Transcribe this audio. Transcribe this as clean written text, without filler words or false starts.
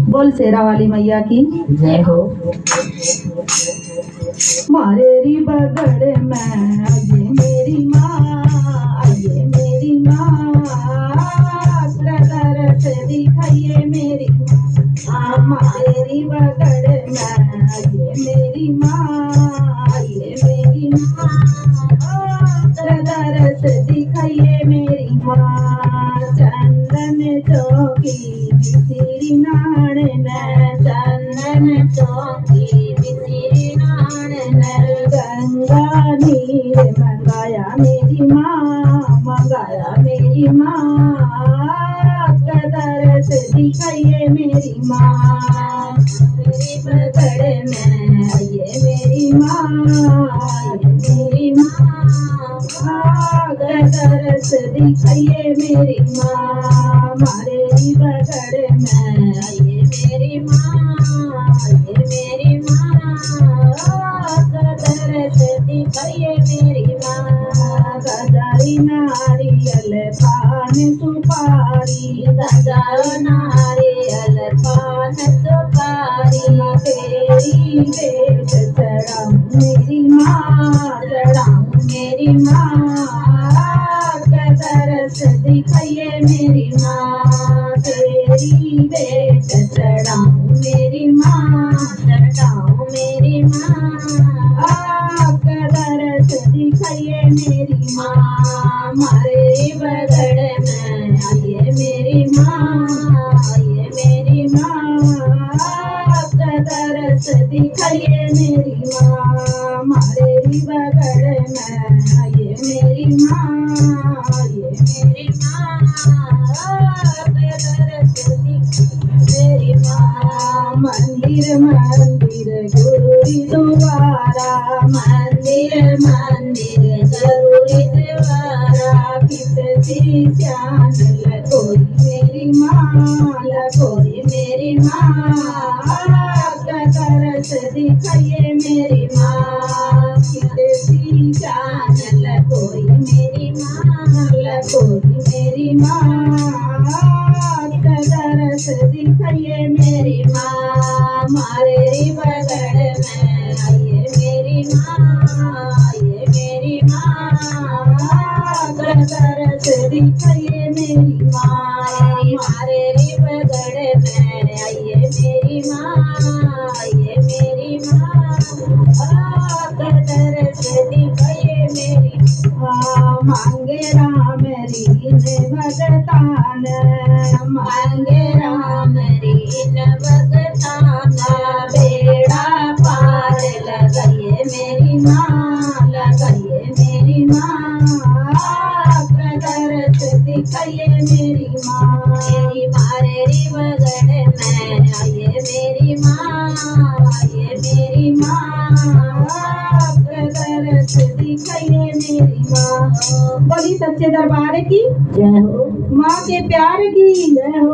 बोल शेरा वाली मैया की जय हो। मारेरी बगड़ में आइए मेरी माँ, आइए मेरी माँ, दरस दिखाइए मेरी माँ। मारेरी बगड़ में आइए मेरी माँ, आइए मेरी माँ, दरस दिखाइए मेरी माँ। चंदन चौकी बिसिरी नाड़न, चंदन चौकी बिसिरी नाड़न, गंगा नीर मंगाया मेरी माँ, मंगाया मेरी माँ, दरस दिखाइए मेरी माँ। मेरी बगड़ में आइए मेरी माँ, आइए मेरी माँ, दरस दिखाइए मेरी माँ। मारेरी बगड़ में आइए मेरी माँ, आइए मेरी माँ, दरस दिखाइए मेरी माँ। गजारी नारियल पान सुपारी, गजारी नारियल पान सुपारी, तेरी भेंट चढ़ाऊं मेरी माँ, चढ़ाऊं मेरी माँ, दरस दिखाइए मेरी माँ। तेरी भेंट चढ़ाऊं मेरी माँ, चढ़ाऊं मेरी माँ, दरस दिखाइए मेरी माँ। मारे बगड़ में आइए मेरी माँ, आइए मेरी माँ, दरस दिखाइए मेरी माँ। मारे बगड़ में आइए मेरी माँ, आइए मेरी माँ, दरस दिखाइए मेरी माँ। मंदिर मंदिर गुरुरी द्वारा, मंदिर मंदिर जरूरी द्वारा, कितनी श्यान लगोई मेरी माँ, लगोई मेरी माँ, दरस दिखाइए मेरी माँ। कितनी श्यान लगोई मेरी माँ, लगोई मेरी माँ, दरस दिखाइए मेरी माँ। मारे बगड़ में आइए मेरी माँ, आइए मेरी माँ, दरस दिखाइए मेरी माँ। मारे बगड़ में आइए मेरी माँ, आइए मेरी माँ, दरस दिखाइए मेरी माँ। मांगे राम रीन भगतान, मांगे राम रीन भगतान, बेड़ा पार लगाइए मेरी माँ, लगाइए मेरी माँ, दरस दिखाइए मेरी माँ। मेरी मारेरी बगड़ में आइए मेरी माँ, आइए मेरी माँ, दरस दिखाइए मेरी माँ। बोली सच्चे दरबार की जय हो। माँ के प्यार की जय हो।